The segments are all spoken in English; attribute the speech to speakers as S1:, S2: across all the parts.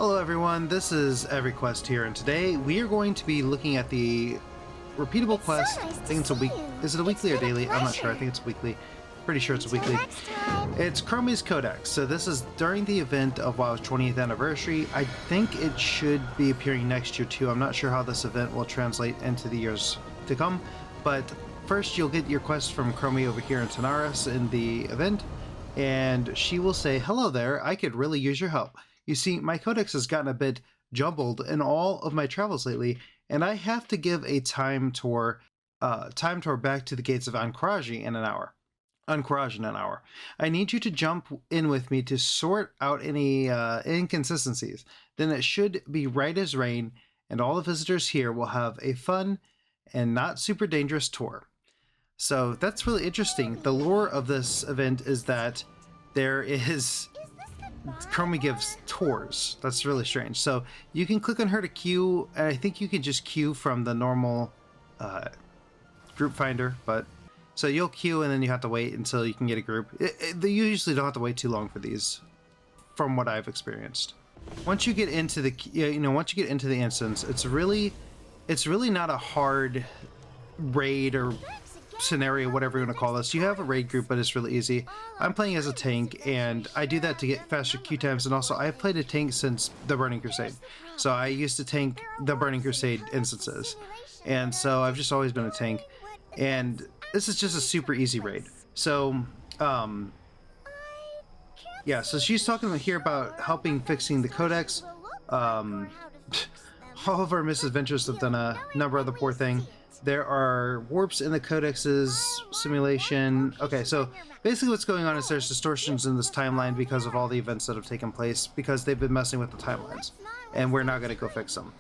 S1: Hello everyone, this is EveryQuest here, and today we are going to be looking at the repeatable quest. I think it's a week. Is it a weekly or daily? I'm not sure. I think it's weekly. Pretty sure it's a weekly. It's Chromie's Codex. So this is during the event of WoW's 20th anniversary. I think it should be appearing next year too. I'm not sure how this event will translate into the years to come, but first you'll get your quest from Chromie over here in Tanaris in the event, and she will say, "Hello there, I could really use your help. You see, my codex has gotten a bit jumbled in all of my travels lately, and I have to give a time tour back to the gates of Ancoraji in an hour. I need you to jump in with me to sort out any inconsistencies. Then it should be right as rain, and all the visitors here will have a fun and not super dangerous tour." So that's really interesting. The lore of this event is that Chromie gives tours. That's really strange. So you can click on her to queue, and I think you can just queue from the normal group finder, but so you'll queue and then you have to wait until you can get a group. You usually don't have to wait too long for these, from what I've experienced. Once you get into the instance, it's really not a hard raid or scenario, whatever you want to call this. You have a raid group, but it's really easy. I'm playing as a tank, and I do that to get faster queue times, and also I've played a tank since the Burning Crusade. So I used to tank the Burning Crusade instances, and so I've just always been a tank, and this is just a super easy raid. So yeah, so she's talking here about helping fixing the codex. All of our misadventures have done a number of the poor thing. There are warps in the Codex's simulation. Okay, so basically what's going on is there's distortions in this timeline because of all the events that have taken place, because they've been messing with the timelines, and we're not going to go fix them.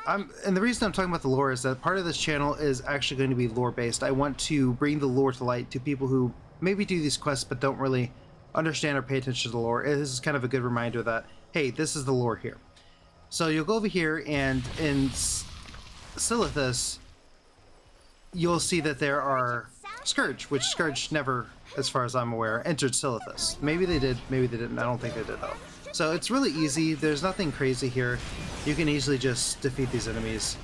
S1: And the reason I'm talking about the lore is that part of this channel is actually going to be lore-based. I want to bring the lore to light to people who maybe do these quests but don't really understand or pay attention to the lore. This is kind of a good reminder that, hey, this is the lore here. So you'll go over here, and in Silithus, you'll see that there are Scourge, which Scourge never, as far as I'm aware, entered Silithus. Maybe they did, maybe they didn't. I don't think they did though. So it's really easy. There's nothing crazy here. You can easily just defeat these enemies.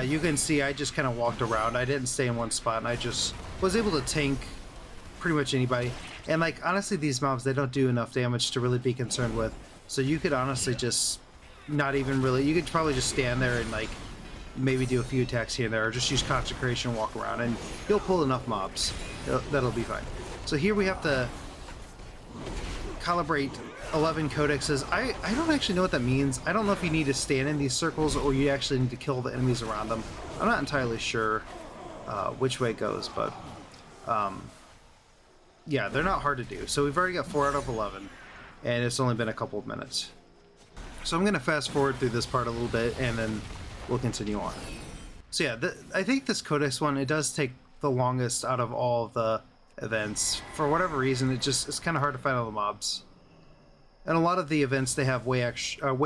S1: You can see I just kind of walked around. I didn't stay in one spot, and I just was able to tank pretty much anybody. And like, honestly, these mobs, they don't do enough damage to really be concerned with. So you could honestly just not even really, you could probably just stand there and like maybe do a few attacks here and there, or just use concentration and walk around, and you'll pull enough mobs. That'll be fine. So here we have to calibrate 11 codexes. I don't actually know what that means. I don't know if you need to stand in these circles or you actually need to kill the enemies around them. I'm not entirely sure which way it goes, but yeah, they're not hard to do. So we've already got 4 out of 11, and it's only been a couple of minutes. So I'm going to fast forward through this part a little bit, and then we'll continue on. So yeah, I think this Codex one, it does take the longest out of all of the events. For whatever reason, it's kind of hard to find all the mobs. And a lot of the events, they have way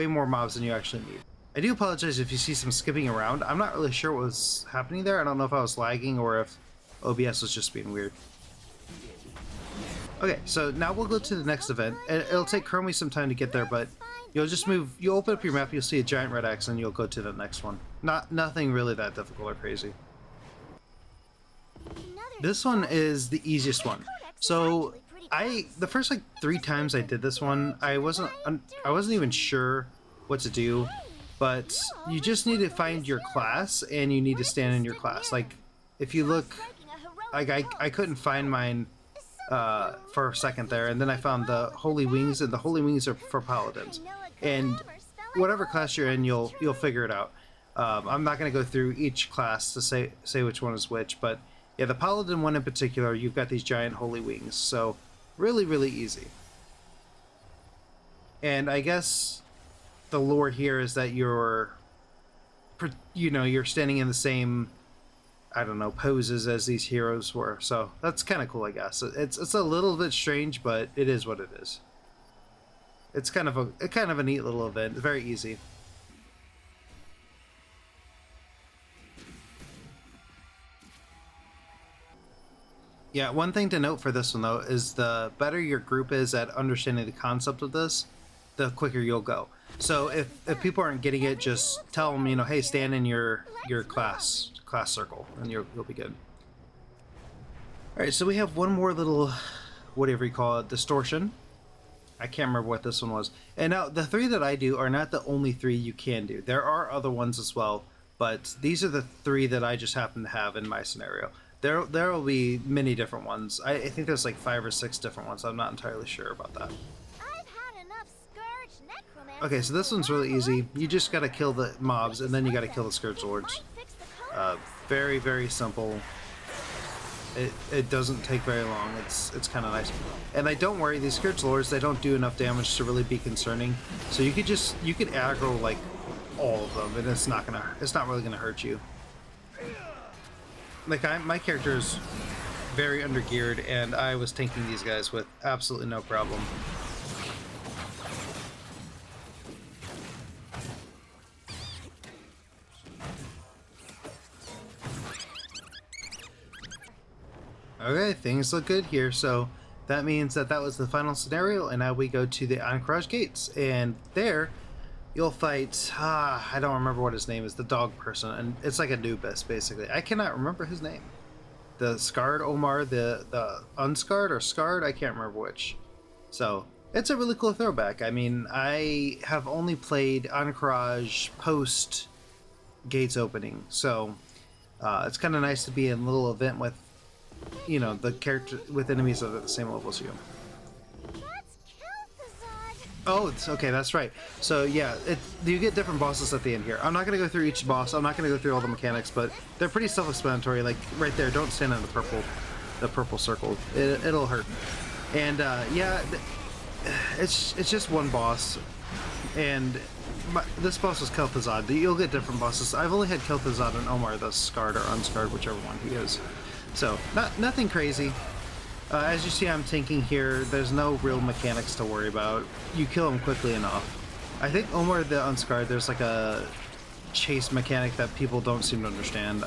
S1: more mobs than you actually need. I do apologize if you see some skipping around. I'm not really sure what was happening there. I don't know if I was lagging or if OBS was just being weird. Okay, so now we'll go to the next event. It'll take Chromie some time to get there, but you'll just move, you'll open up your map, you'll see a giant red X, and you'll go to the next one. Nothing really that difficult or crazy. This one is the easiest one. So the first like 3 times I did this one, I wasn't even sure what to do, but you just need to find your class, and you need to stand in your class. Like, if you look, like I couldn't find mine for a second there, and then I found the Holy Wings, and the Holy Wings are for Paladins. And whatever class you're in, you'll figure it out. I'm not going to go through each class to say which one is which, but yeah, the Paladin one in particular, you've got these giant Holy Wings, so really, really easy. And I guess the lore here is that you're standing in the same, I don't know, poses as these heroes were, so that's kind of cool, I guess. It's a little bit strange, but it is what it is. It's kind of a neat little event, very easy. Yeah, one thing to note for this one though is the better your group is at understanding the concept of this, the quicker you'll go. So if people aren't getting it, just tell them, you know, hey, stand in your class circle, and you'll be good. All right, so we have one more little, whatever you call it, distortion. I can't remember what this one was. And now the 3 that I do are not the only 3 you can do. There are other ones as well, but these are the 3 that I just happen to have in my scenario. There will be many different ones. I think there's like 5 or 6 different ones. I'm not entirely sure about that. Okay, so this one's really easy. You just gotta kill the mobs, and then you gotta kill the Scourge Lords. Very, very simple. It doesn't take very long. It's kind of nice. And don't worry, these Scourge Lords, they don't do enough damage to really be concerning. So you could aggro like all of them, and it's not really gonna hurt you. Like my character is very undergeared, and I was tanking these guys with absolutely no problem. Okay, things look good here, so that means that was the final scenario, and now we go to the Anchorage Gates, and there you'll fight, I don't remember what his name is, the dog person, and it's like Anubis, basically. I cannot remember his name. The Scarred Omar, the Unscarred or Scarred, I can't remember which. So, it's a really cool throwback. I mean, I have only played Anchorage post Gates opening, so it's kind of nice to be in a little event with, you know, the character with enemies that are at the same level as you. Oh, it's okay, that's right. So yeah, you get different bosses at the end here. I'm not going to go through each boss. I'm not going to go through all the mechanics, but they're pretty self-explanatory. Like right there, don't stand in the purple circle. It'll hurt. And yeah, it's just one boss. And this boss was Kel'Thuzad. You'll get different bosses. I've only had Kel'Thuzad and Omar, the Scarred or Unscarred, whichever one he is. So, nothing crazy. As you see, I'm tanking here. There's no real mechanics to worry about. You kill him quickly enough. I think Omar the Unscarred, there's like a chase mechanic that people don't seem to understand.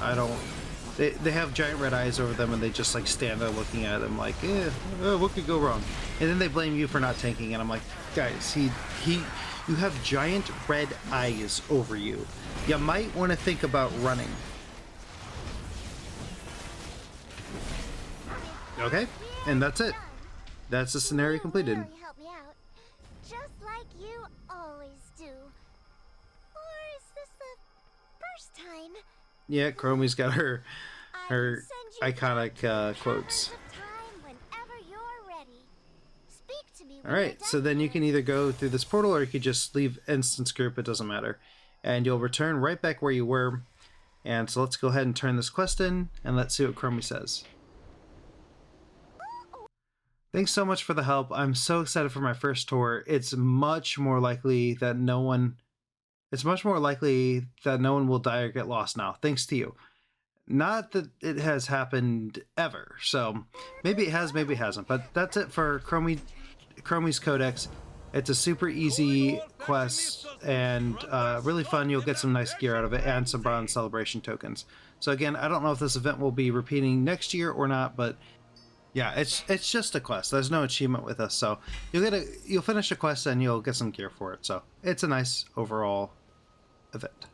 S1: They have giant red eyes over them, and they just like stand there looking at them like, what could go wrong? And then they blame you for not tanking, and I'm like, guys, you have giant red eyes over you. You might want to think about running. Okay, and that's it. That's the scenario completed.
S2: Help me out, just like you always do. Or is this the first time?
S1: Yeah, Chromie's got her iconic quotes. Alright, so then you can either go through this portal or you could just leave instance group, it doesn't matter. And you'll return right back where you were. And so let's go ahead and turn this quest in, and let's see what Chromie says. Thanks so much for the help. I'm so excited for my first tour. It's much more likely that no one will die or get lost now, thanks to you. Not that it has happened ever, so maybe it has, maybe it hasn't. But that's it for Chromie's Codex. It's a super easy quest and really fun. You'll get some nice gear out of it and some bronze celebration tokens. So again, I don't know if this event will be repeating next year or not, but yeah, it's just a quest. There's no achievement with us, so you'll finish a quest and you'll get some gear for it. So it's a nice overall event.